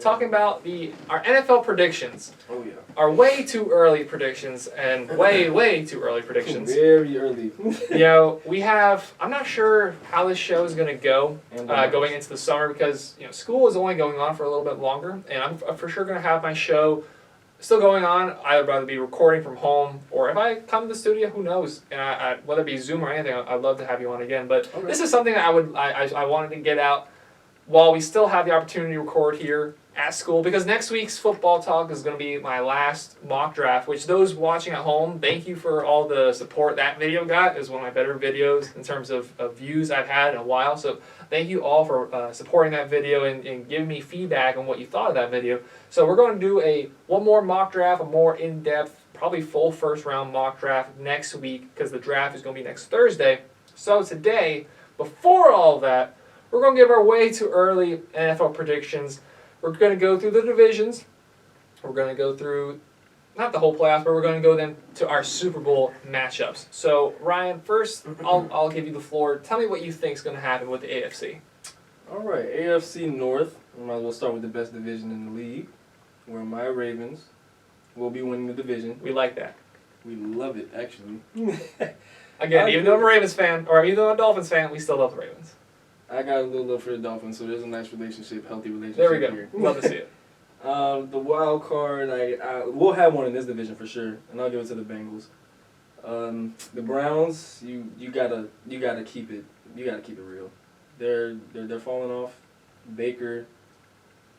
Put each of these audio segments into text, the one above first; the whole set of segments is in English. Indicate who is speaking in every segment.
Speaker 1: talking about our NFL predictions.
Speaker 2: Oh yeah.
Speaker 1: Our way too early predictions and way too early predictions.
Speaker 2: Very early.
Speaker 1: We have. I'm not sure how this show is going to go going into the summer because school is only going on for a little bit longer, and I'm for sure going to have my show still going on. I'd rather be recording from home, or if I come to the studio, who knows? And whether it be Zoom or anything, I'd love to have you on again. But This is something that I wanted to get out while we still have the opportunity to record here at school, because next week's football talk is going to be my last mock draft, which those watching at home, thank you for all the support that video got. It was one of my better videos in terms of views I've had in a while. So thank you all for supporting that video and giving me feedback on what you thought of that video. So we're going to do one more mock draft, a more in-depth, probably full first-round mock draft next week, because the draft is going to be next Thursday. So today, before all of that, we're going to give our way too early NFL predictions. We're going to go through the divisions. We're going to go through, not the whole playoffs, but we're going to go then to our Super Bowl matchups. So, Ryan, first, I'll give you the floor. Tell me what you think is going to happen with the AFC.
Speaker 2: All right, AFC North. We might as well start with the best division in the league, where my Ravens will be winning the division.
Speaker 1: We like that.
Speaker 2: We love it, actually.
Speaker 1: Again, even though I'm a Ravens fan, or even though I'm a Dolphins fan, we still love the Ravens.
Speaker 2: I got a little love for the Dolphins, so there's a nice relationship, healthy relationship
Speaker 1: there we go.
Speaker 2: here.
Speaker 1: Love to see it.
Speaker 2: The wild card, we'll have one in this division for sure, and I'll give it to the Bengals. The Browns, you gotta keep it real. They're falling off. Baker,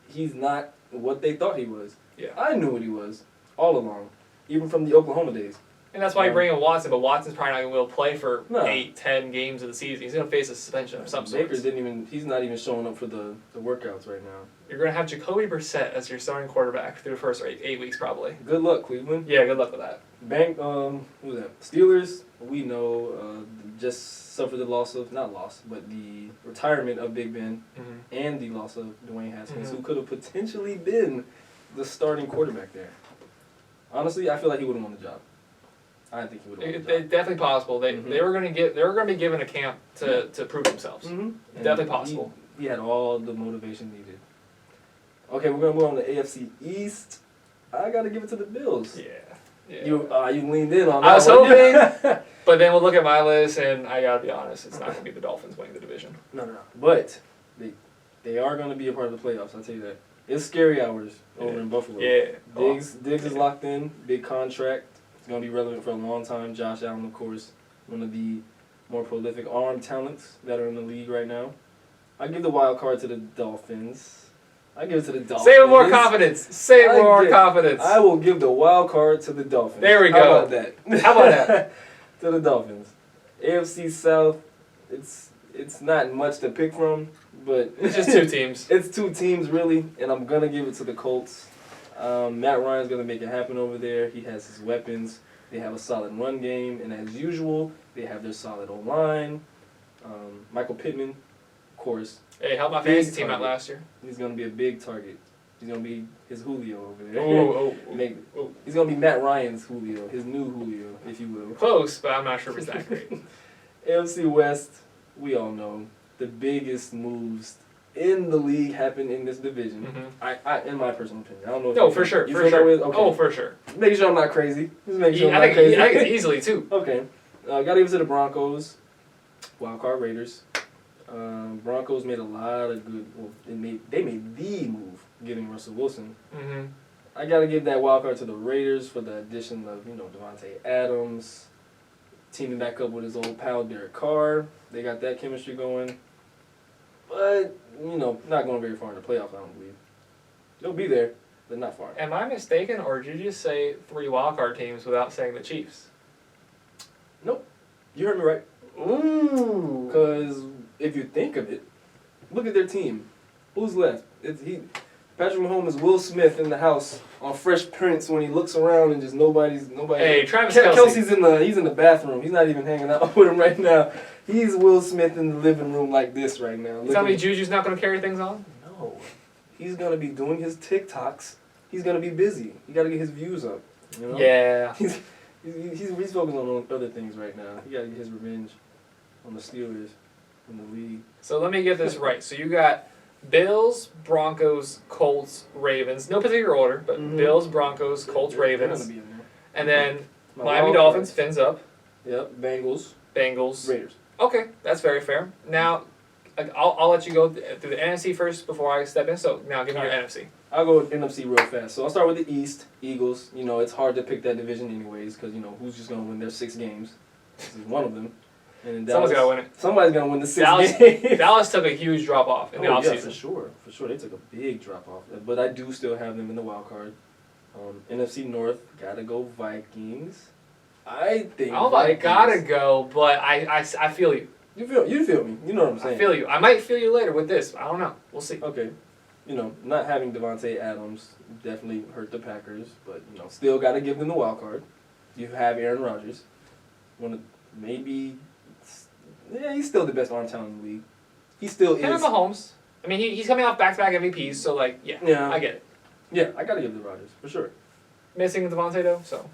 Speaker 2: he's not what they thought he was.
Speaker 1: Yeah.
Speaker 2: I knew what he was all along, even from the Oklahoma days.
Speaker 1: And that's why you bring in Watson, but Watson's probably not going to be able to play for
Speaker 2: No.
Speaker 1: 8-10 games of the season. He's going to face a suspension of some sort.
Speaker 2: He's not even showing up for the workouts right now.
Speaker 1: You're going to have Jacoby Brissett as your starting quarterback through the first 8 weeks probably.
Speaker 2: Good luck, Cleveland.
Speaker 1: Yeah, good luck with that.
Speaker 2: Who's that? Steelers, we know, just suffered the retirement of Big Ben and the loss of Dwayne Haskins, who could have potentially been the starting quarterback there. Honestly, I feel like he would have won the job. I think he would have won the job.
Speaker 1: It's definitely possible. They were going to be given a camp to prove themselves. Definitely possible.
Speaker 2: He had all the motivation needed. Okay, we're going to move on to AFC East. I got to give it to the Bills.
Speaker 1: Yeah.
Speaker 2: You leaned in on that.
Speaker 1: I was hoping, but then we'll look at my list, and I got to be honest, it's not going to be the Dolphins winning the division.
Speaker 2: No. But they are going to be a part of the playoffs, I'll tell you that. It's scary hours over in Buffalo.
Speaker 1: Yeah.
Speaker 2: Diggs is locked in, big contract. It's going to be relevant for a long time. Josh Allen, of course, one of the more prolific arm talents that are in the league right now. I give the wild card to the Dolphins. I give it to the Dolphins.
Speaker 1: Say it with more confidence. Say it with more confidence.
Speaker 2: I will give the wild card to the Dolphins.
Speaker 1: There we go.
Speaker 2: How about that?
Speaker 1: How about that?
Speaker 2: To the Dolphins. AFC South, it's not much to pick from, but
Speaker 1: it's just two teams.
Speaker 2: It's two teams, really, and I'm going to give it to the Colts. Matt Ryan's going to make it happen over there. He has his weapons. They have a solid run game, and as usual, they have their solid O-line. Michael Pittman, of course.
Speaker 1: Hey, helped my fantasy team out last year.
Speaker 2: He's going to be a big target. He's going to be his Julio over there. He's going to be Matt Ryan's Julio, his new Julio, if you will.
Speaker 1: Close, but I'm not sure if it's that great.
Speaker 2: AFC West, we all know, the biggest moves in the league happen in this division. I in my personal opinion. I don't know if
Speaker 1: no, for sure.
Speaker 2: You
Speaker 1: for
Speaker 2: feel
Speaker 1: sure.
Speaker 2: that way? Okay.
Speaker 1: Oh, for sure.
Speaker 2: Make sure I'm not crazy. Just make sure I'm
Speaker 1: not
Speaker 2: crazy.
Speaker 1: I think it's easily, too.
Speaker 2: Okay. Gotta give it to the Broncos. Wildcard Raiders. Broncos made a lot of good. Well, they made the move getting Russell Wilson. I gotta give that wild card to the Raiders for the addition of Devontae Adams, teaming back up with his old pal Derek Carr. They got that chemistry going, but not going very far in the playoffs. I don't believe they'll be there, but not far.
Speaker 1: Am I mistaken, or did you just say 3 wildcard teams without saying the Chiefs?
Speaker 2: Nope, you heard me right.
Speaker 1: Ooh,
Speaker 2: because if you think of it, look at their team. Who's left? Patrick Mahomes is Will Smith in the house on Fresh Prince when he looks around and just nobody.
Speaker 1: Hey, Travis Kelce.
Speaker 2: He's in the bathroom. He's not even hanging out with him right now. He's Will Smith in the living room like this right now.
Speaker 1: You tell me Juju's not going to carry things on?
Speaker 2: No. He's going to be doing his TikToks. He's going to be busy. You got to get his views up.
Speaker 1: Yeah.
Speaker 2: He's focused on other things right now. He got to get his revenge on the Steelers in the league.
Speaker 1: So let me get this right. So you got Bills, Broncos, Colts, Ravens. No particular order, but Bills, Broncos, Colts,
Speaker 2: They're
Speaker 1: Ravens.
Speaker 2: gonna be in there.
Speaker 1: And then
Speaker 2: My
Speaker 1: Miami
Speaker 2: wild
Speaker 1: Dolphins,
Speaker 2: cards.
Speaker 1: fins up.
Speaker 2: Yep. Bengals.
Speaker 1: Bengals.
Speaker 2: Raiders.
Speaker 1: Okay, that's very fair. Now, I'll let you go through the NFC first before I step in. So now give me your NFC.
Speaker 2: I'll go with NFC real fast. So I'll start with the East. Eagles. You know, it's hard to pick that division anyways because, you know, who's just going to win their 6 games? This is one of them. And then
Speaker 1: Someone's got to win it.
Speaker 2: Somebody's going to win the 6 games.
Speaker 1: Dallas took a huge drop off in the offseason.
Speaker 2: Yeah, for sure. For sure. They took a big drop off. But I do still have them in the wild card. NFC North, got to go Vikings. I think
Speaker 1: I gotta go, but I feel you.
Speaker 2: You feel me. You know what I'm saying.
Speaker 1: I feel you. I might feel you later with this. I don't know. We'll see.
Speaker 2: Okay. You know, not having Devontae Adams definitely hurt the Packers, but, you know, still got to give them the wild card. You have Aaron Rodgers. He's still the best arm talent in the league. He still is.
Speaker 1: And Mahomes. I mean, he's coming off back-to-back MVPs, so, like, yeah, I get it.
Speaker 2: Yeah, I got to give the Rodgers, for sure.
Speaker 1: Missing Devontae, though, so.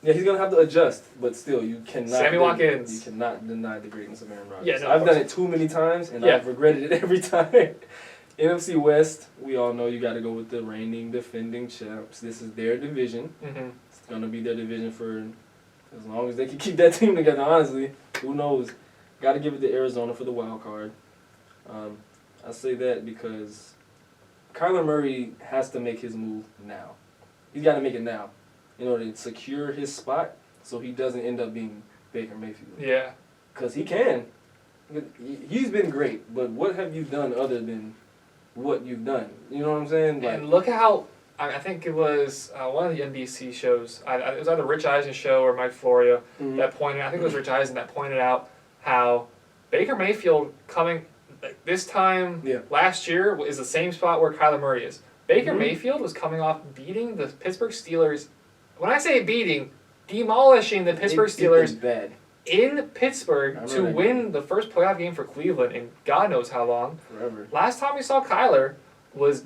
Speaker 2: Yeah, he's going to have to adjust, but still, you cannot.
Speaker 1: Sammy Watkins.
Speaker 2: You cannot deny the greatness of Aaron Rodgers.
Speaker 1: Yeah, no,
Speaker 2: I've done it too many times, and I've regretted it every time. NFC West, we all know you got to go with the reigning, defending champs. This is their division.
Speaker 1: Mm-hmm.
Speaker 2: It's going to be their division for as long as they can keep that team together, honestly. Who knows? Got to give it to Arizona for the wild card. I say that because Kyler Murray has to make his move now. He's got to make it now in order to secure his spot so he doesn't end up being Baker Mayfield.
Speaker 1: Yeah.
Speaker 2: Because he can. He's been great, but what have you done other than what you've done? You know what I'm saying? Like,
Speaker 1: and look how, I think it was one of the NBC shows, it was either Rich Eisen's show or Mike Florio that pointed, I think it was Rich Eisen that pointed out how Baker Mayfield coming this time last year is the same spot where Kyler Murray is. Baker Mayfield was coming off beating the Pittsburgh Steelers. When I say beating, demolishing the Pittsburgh Steelers in Pittsburgh to win the first playoff game for Cleveland in God knows how long.
Speaker 2: Forever.
Speaker 1: Last time we saw Kyler was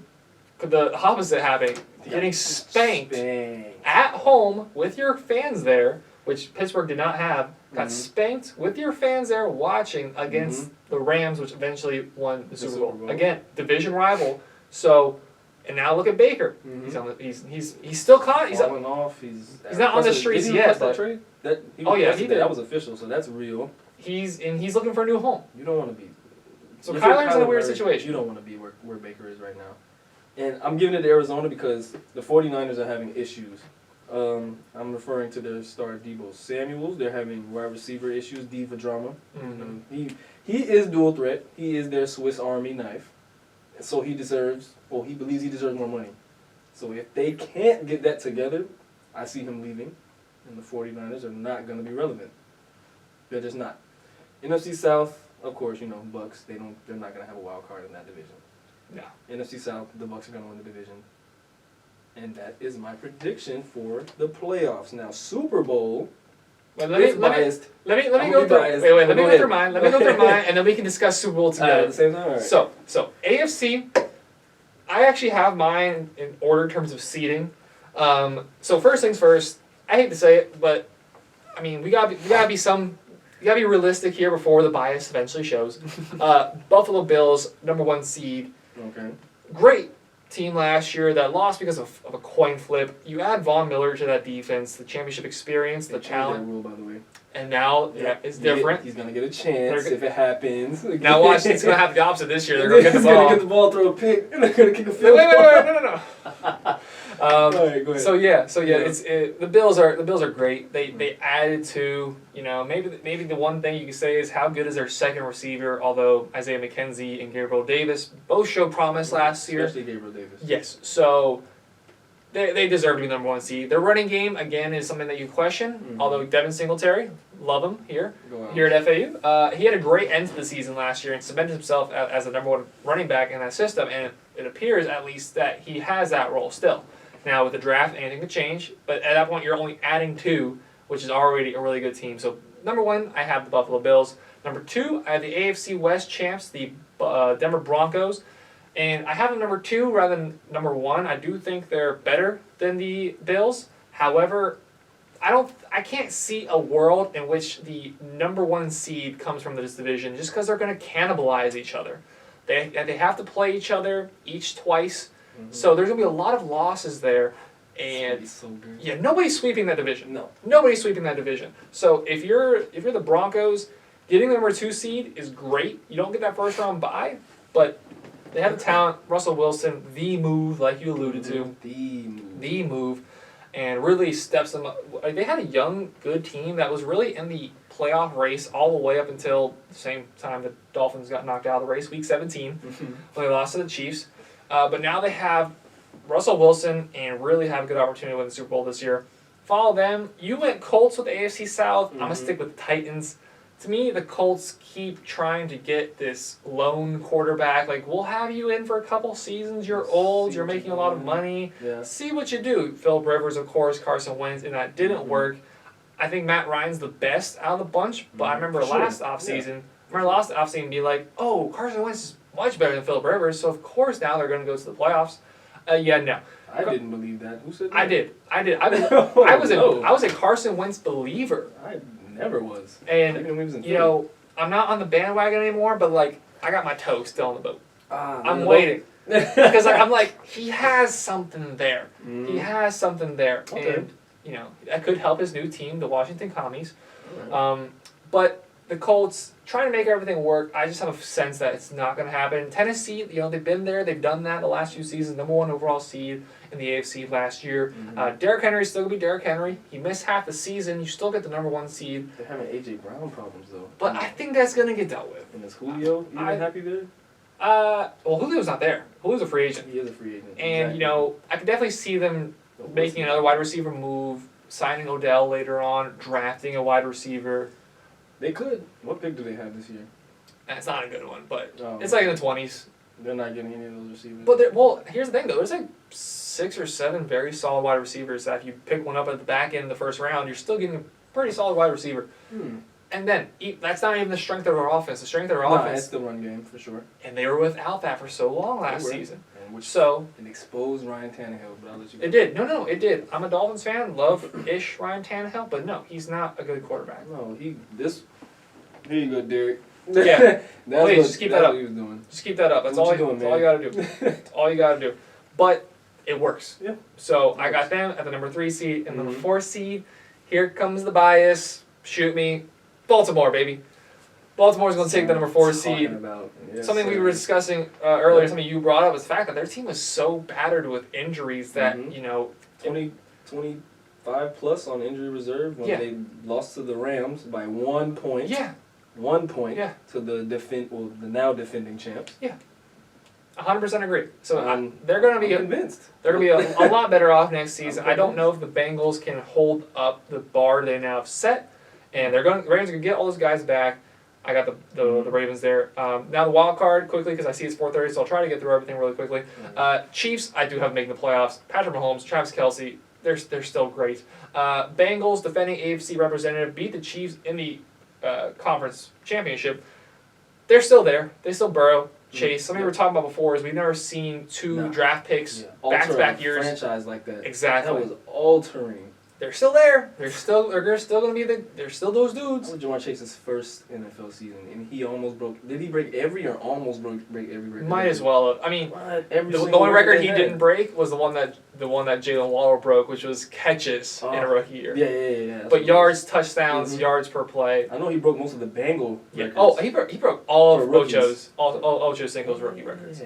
Speaker 1: the opposite happening, getting spanked at home with your fans there, which Pittsburgh did not have. Got spanked with your fans there watching against the Rams, which eventually won the Super Bowl. Again, division rival. So, and now look at Baker. He's still caught. He's
Speaker 2: falling off. He's
Speaker 1: not on the streets yet.
Speaker 2: That trade? He did. That was official, so that's real.
Speaker 1: He's looking for a new home.
Speaker 2: You don't want to be.
Speaker 1: So Kyler's in a weird situation.
Speaker 2: You don't want to be where Baker is right now. And I'm giving it to Arizona because the 49ers are having issues. I'm referring to their star Deebo Samuels. They're having wide receiver issues, diva drama. He is dual threat. He is their Swiss Army knife. So he believes he deserves more money. So if they can't get that together, I see him leaving. And the 49ers are not going to be relevant. They're just not. NFC South, of course, you know, Bucks. They're not going to have a wild card in that division.
Speaker 1: No.
Speaker 2: NFC South, the Bucks are going to win the division. And that is my prediction for the playoffs. Now, Super Bowl.
Speaker 1: Let me go through mine, and then we can discuss Super Bowl together.
Speaker 2: At the same time? All right.
Speaker 1: So AFC, I actually have mine in order in terms of seeding. So first things first, I hate to say it, but I mean we gotta be realistic here before the bias eventually shows. Buffalo Bills, #1 seed.
Speaker 2: Okay.
Speaker 1: Great team last year that lost because of a coin flip. You add Von Miller to that defense, the championship experience, the talent.
Speaker 2: That rule, by the way.
Speaker 1: And now it's different.
Speaker 2: He's going to get a chance if it happens.
Speaker 1: Now watch, it's going to happen the opposite this year. They're
Speaker 2: going
Speaker 1: to get the ball.
Speaker 2: He's going to get the ball, throw a pick, and they're going to kick a field goal.
Speaker 1: Wait, no.
Speaker 2: All right, go ahead.
Speaker 1: So yeah, the Bills are great. They added to, you know, maybe the one thing you can say is how good is their second receiver, although Isaiah McKenzie and Gabriel Davis both showed promise last year.
Speaker 2: Especially Gabriel Davis.
Speaker 1: Yes. So they deserve to be #1 seed. Their running game, again, is something that you question, although Devin Singletary, love him here at FAU. He had a great end to the season last year and cemented himself as the #1 running back in that system, and it appears at least that he has that role still. Now, with the draft, anything could change, but at that point, you're only adding 2, which is already a really good team. So, #1, I have the Buffalo Bills. #2, I have the AFC West champs, the Denver Broncos. And I have them #2 rather than #1. I do think they're better than the Bills. However, I can't see a world in which the #1 seed comes from this division just because they're going to cannibalize each other. They have to play each other twice. So there's going to be a lot of losses there. And
Speaker 2: so good.
Speaker 1: yeah, nobody's sweeping that division.
Speaker 2: No.
Speaker 1: Nobody's sweeping that division. So if you're the Broncos, getting the number 2 seed is great. You don't get that first round bye, but they have the talent. Russell Wilson, the move, like you alluded to. The move. And really steps them up. Like, they had a young, good team that was really in the playoff race all the way up until the same time the Dolphins got knocked out of the race, week 17, when they lost to the Chiefs. But now they have Russell Wilson and really have a good opportunity to win the Super Bowl this year. Follow them. You went Colts with the AFC South. I'm going to stick with the Titans. To me, the Colts keep trying to get this lone quarterback. Like, we'll have you in for a couple seasons. You're old. You're making a lot of money.
Speaker 2: Yeah.
Speaker 1: See what you do. Philip Rivers, of course, Carson Wentz, and that didn't work. I think Matt Ryan's the best out of the bunch, but I remember last offseason being like, oh, Carson Wentz is much better than Philip Rivers, so of course now they're going to go to the playoffs. No.
Speaker 2: I didn't believe that. Who said that?
Speaker 1: I did. I was a Carson Wentz believer.
Speaker 2: I never was.
Speaker 1: And, I'm not on the bandwagon anymore, but, like, I got my toe still on the boat. I'm waiting. Because I'm like, he has something there. He has something there.
Speaker 2: Okay.
Speaker 1: And, that could help his new team, the Washington Commies. Right. But the Colts, trying to make everything work, I just have a sense that it's not going to happen. Tennessee, they've been there. They've done that the last few seasons. Number 1 overall seed in the AFC last year. Derrick Henry's still going to be Derrick Henry. He missed half the season. You still get the number 1 seed.
Speaker 2: They're having A.J. Brown problems, though.
Speaker 1: But I think that's going to get dealt with.
Speaker 2: And is Julio even happy there?
Speaker 1: Well, Julio's not there. Julio's a free agent.
Speaker 2: He is a free agent.
Speaker 1: And, I could definitely see them making another wide receiver move, signing Odell later on, drafting a wide receiver.
Speaker 2: They could. What pick do they have this year?
Speaker 1: It's not a good one, but it's like in the 20s.
Speaker 2: They're not getting any of those receivers.
Speaker 1: But here's the thing, though. There's like 6 or 7 very solid wide receivers that if you pick one up at the back end of the first round, you're still getting a pretty solid wide receiver. And then, that's not even the strength of our offense. The strength of our offense...
Speaker 2: it's the run game, for sure.
Speaker 1: And they were without that for so long last season.
Speaker 2: It exposed Ryan Tannehill, but I'll let you go.
Speaker 1: It did. No, it did. I'm a Dolphins fan. Love-ish Ryan Tannehill, but no, he's not a good quarterback.
Speaker 2: No, here you go, Derek.
Speaker 1: Yeah. Please, just keep that up.
Speaker 2: What he was doing.
Speaker 1: Just keep that up. That's all you gotta do. That's all you gotta do. But it works.
Speaker 2: Yeah.
Speaker 1: So I got them at the number 3 seed and number 4 seed. Here comes the bias. Shoot me. Baltimore, baby. Baltimore's going to take the number 4 seed. Something we were discussing earlier, something you brought up, was the fact that their team was so battered with injuries that,
Speaker 2: 25 plus on injury reserve when they lost to the Rams by 1 point.
Speaker 1: Yeah.
Speaker 2: 1 point to the now defending champs.
Speaker 1: Yeah. 100% agree. So they're going to be
Speaker 2: convinced.
Speaker 1: They're going to be a lot better off next season. I don't know if the Bengals can hold up the bar they now have set, and the Ravens are going to get all those guys back. I got the Ravens there. Now the wild card, quickly, because I see it's 4:30, so I'll try to get through everything really quickly. Chiefs, I do have making the playoffs. Patrick Mahomes, Travis Kelce, they're still great. Bengals, defending AFC representative, beat the Chiefs in the conference championship. They're still there. They still burrow. Chase. Something we were talking about before is we've never seen 2 draft picks back-to-back years.
Speaker 2: Franchise like that.
Speaker 1: Exactly.
Speaker 2: That was altering.
Speaker 1: They're still there. They're still going to be they're still those dudes.
Speaker 2: That was Jamar Chase's first NFL season, and he almost broke. Did he break every or almost break every record?
Speaker 1: Might as well have. I mean, the one record he didn't break was the one that Jalen Waddle broke, which was catches in a rookie year.
Speaker 2: Yeah.
Speaker 1: But yards, touchdowns, yards per play.
Speaker 2: I know he broke most of the Bengal records.
Speaker 1: Oh, he broke all of Ocho's Cinco's rookie records.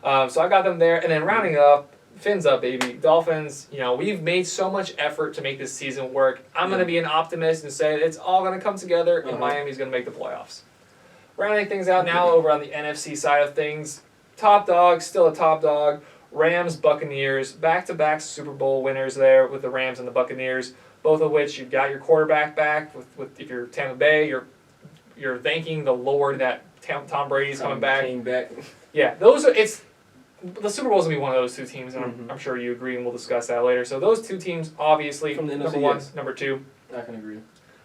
Speaker 1: So I got them there, and then rounding up. Fins up, baby. Dolphins, we've made so much effort to make this season work. I'm going to be an optimist and say it's all going to come together and Miami's going to make the playoffs. Rounding things out now over on the NFC side of things. Top dog, still a top dog. Rams, Buccaneers, back-to-back Super Bowl winners there with the Rams and the Buccaneers, both of which you've got your quarterback back. With if you're Tampa Bay, you're thanking the Lord that Tom Brady's coming back.
Speaker 2: Came back.
Speaker 1: Yeah, the Super Bowl's going to be one of those 2 teams, and I'm sure you agree, and we'll discuss that later. So those 2 teams, obviously,
Speaker 2: from the
Speaker 1: number 1, number 2.
Speaker 2: I can agree.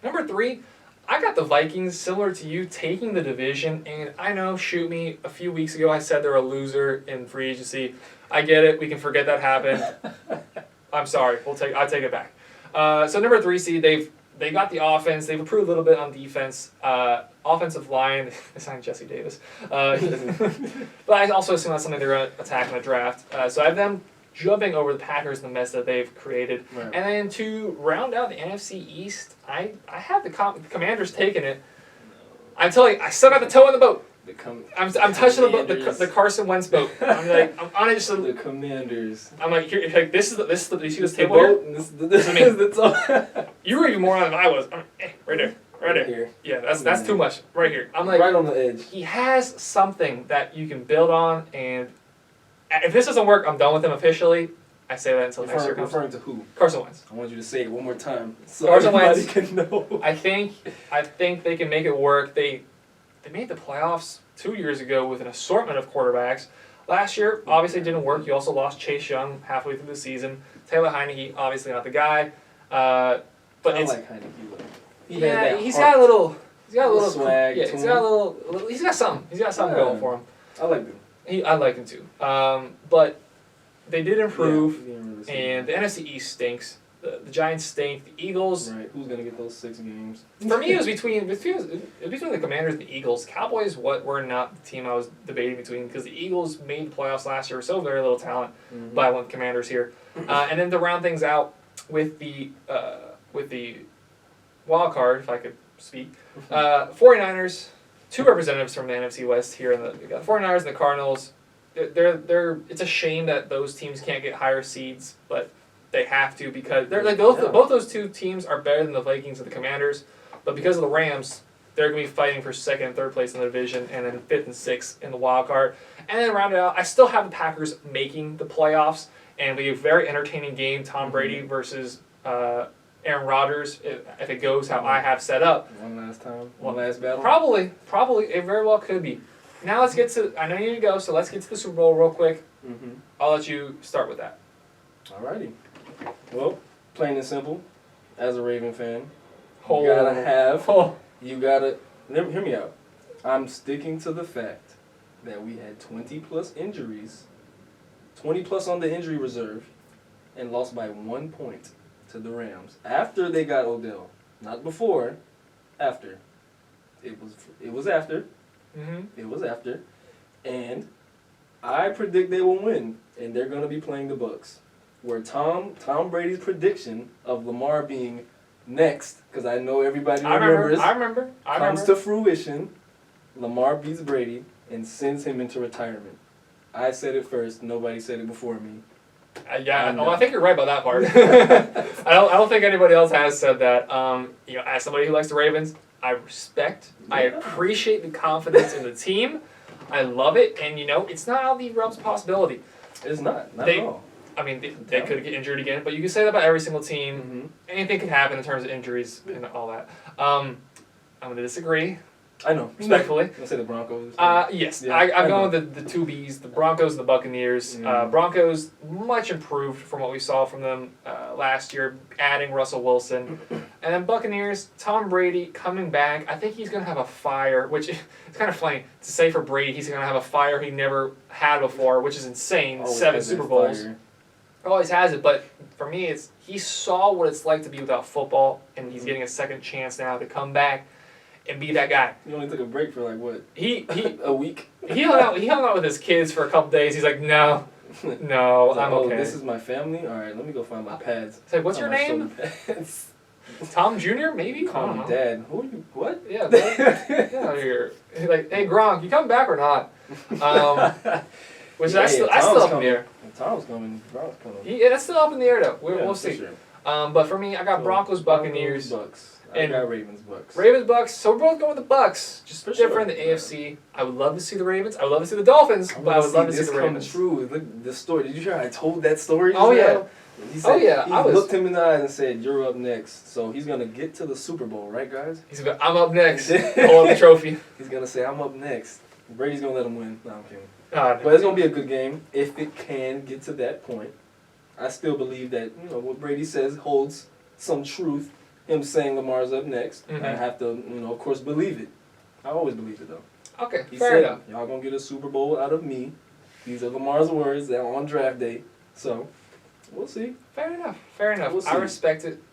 Speaker 1: Number 3, I got the Vikings, similar to you, taking the division, and I know, shoot me, a few weeks ago I said they're a loser in free agency. I get it. We can forget that happened. I'm sorry. I'll take it back. So number 3 seed, they've they got the offense. They've improved a little bit on defense. Offensive line, they signed Jesse Davis. But I also assume that's something they're going to attack in the draft. So I have them jumping over the Packers and the mess that they've created.
Speaker 2: Right.
Speaker 1: And then to round out the NFC East, I have the Commanders taking it. I'm telling you, I still got the toe in the boat. I'm touching the boat, the Carson Wentz boat. I'm on it just a
Speaker 2: the Commanders.
Speaker 1: I'm like, here, like this is the you see this
Speaker 2: The
Speaker 1: table here?
Speaker 2: boat. This is the top.
Speaker 1: You were even more on than I was. Right there. Right there.
Speaker 2: Here.
Speaker 1: Yeah, that's too much. Right here. I'm like,
Speaker 2: right on the edge.
Speaker 1: he has something that you can build on, and if this doesn't work, I'm done with him officially. I say that until next year comes.
Speaker 2: Referring to who?
Speaker 1: Carson Wentz.
Speaker 2: I want you to say it one more time so
Speaker 1: Carson
Speaker 2: everybody
Speaker 1: Wentz.
Speaker 2: can know.
Speaker 1: I think they can make it work. They made the playoffs 2 years ago with an assortment of quarterbacks. Last year, obviously, it didn't work. You also lost Chase Young halfway through the season. Taylor Heineke, obviously not the guy. But
Speaker 2: I
Speaker 1: it's
Speaker 2: like Heineke.
Speaker 1: yeah, he's got a little
Speaker 2: swag.
Speaker 1: Yeah, he's got a little. He's got something. He's got something going for him.
Speaker 2: I like him.
Speaker 1: I like him too. But they did improve,
Speaker 2: Yeah,
Speaker 1: and the NFC East stinks. The Giants stink. The Eagles.
Speaker 2: Right. Who's gonna get those 6 games?
Speaker 1: For me, it was between the Commanders and the Eagles. Cowboys were not the team I was debating between because the Eagles made the playoffs last year with so very little talent.
Speaker 2: Mm-hmm.
Speaker 1: But I went Commanders here, and then to round things out with the wild card, if I could speak, 49ers. 2 representatives from the NFC West here. We got the 49ers and the Cardinals. They're. It's a shame that those teams can't get higher seeds, but they have to because they're like both those 2 teams are better than the Vikings and the Commanders, but because of the Rams, they're going to be fighting for 2nd and 3rd place in the division, and then 5th and 6th in the wild card. And then round it out, I still have the Packers making the playoffs, and it'll be a very entertaining game. Tom Brady versus Aaron Rodgers, if it goes how I have set up.
Speaker 2: One last time, one last battle.
Speaker 1: Probably, it very well could be. Now let's get to. I know you need to go, so let's get to the Super Bowl real quick.
Speaker 2: Mm-hmm.
Speaker 1: I'll let you start with that.
Speaker 2: Alrighty. Well, plain and simple, as a Raven fan,
Speaker 1: Oh.
Speaker 2: you gotta hear me out. I'm sticking to the fact that we had 20 plus injuries, 20 plus on the injury reserve, and lost by 1 point to the Rams after they got Odell, not before, after. It was after.
Speaker 1: Mm-hmm.
Speaker 2: It was after, and I predict they will win, and they're gonna be playing the Bucs. Where Tom Brady's prediction of Lamar being next, because I know everybody remembers,
Speaker 1: I remember.
Speaker 2: comes to fruition. Lamar beats Brady and sends him into retirement. I said it first. Nobody said it before me.
Speaker 1: I think you're right about that part. I don't think anybody else has said that. As somebody who likes the Ravens, I respect, I appreciate the confidence in the team. I love it, and it's not out of the realms of possibility.
Speaker 2: It's not at all.
Speaker 1: I mean, they could get injured again, but you can say that about every single team.
Speaker 2: Mm-hmm.
Speaker 1: Anything can happen in terms of injuries and all that. I'm going to disagree.
Speaker 2: I know.
Speaker 1: Respectfully.
Speaker 2: Let's say the Broncos.
Speaker 1: Yes.
Speaker 2: Yeah,
Speaker 1: I'm going with the 2 Bs, the Broncos and the Buccaneers. Broncos, much improved from what we saw from them last year, adding Russell Wilson. And then Buccaneers, Tom Brady coming back. I think he's going to have a fire, which it's kind of funny to say for Brady, he's going to have a fire he never had before, which is insane.
Speaker 2: Always
Speaker 1: 7 Super Bowls.
Speaker 2: Fire.
Speaker 1: Always has it, but for me, he saw what it's like to be without football, and he's getting a second chance now to come back and be that guy.
Speaker 2: He only took a break for
Speaker 1: He
Speaker 2: a week.
Speaker 1: He hung out with his kids for a couple days. He's like, no, I'm okay.
Speaker 2: This is my family. All right, let me go find my pads.
Speaker 1: It's like, what's your name? Tom Jr. Maybe.
Speaker 2: Call me Dad. Who are you? What?
Speaker 1: Yeah, get out of here. He's like, hey Gronk, you coming back or not? Which that's still up in the air.
Speaker 2: Tom's coming. Gronk's coming.
Speaker 1: Yeah, that's still up in the air though. We'll see.
Speaker 2: Sure.
Speaker 1: But for me, I got Broncos, Buccaneers.
Speaker 2: Bucks. I got Ravens, Bucks.
Speaker 1: Ravens, Bucks. So we're both going with the Bucks. Just different in the AFC. I would love to see the Ravens. I would love to see the Dolphins, but I would love to see the Ravens.
Speaker 2: True. Look, the story. Did you hear? I told that story.
Speaker 1: Oh yeah.
Speaker 2: He said, He
Speaker 1: I
Speaker 2: looked him in the eyes and said, "You're up next." So he's gonna get to the Super Bowl, right, guys?
Speaker 1: He's gonna. I'm up next. Hold up the trophy.
Speaker 2: He's gonna say, "I'm up next." Brady's gonna let him win. No, I'm kidding.
Speaker 1: No.
Speaker 2: But it's gonna be a good game if it can get to that point. I still believe that what Brady says holds some truth. Him saying Lamar's up next, I have to of course believe it. I always believe it though.
Speaker 1: Okay,
Speaker 2: He
Speaker 1: fair
Speaker 2: said,
Speaker 1: enough.
Speaker 2: Y'all gonna get a Super Bowl out of me. These are Lamar's words. They're on draft day, so we'll see.
Speaker 1: Fair enough.
Speaker 2: We'll see.
Speaker 1: I respect it.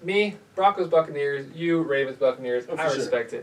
Speaker 1: Me, Broncos, Buccaneers. You, Ravens, Buccaneers.
Speaker 2: Oh, for
Speaker 1: I
Speaker 2: sure.
Speaker 1: respect it.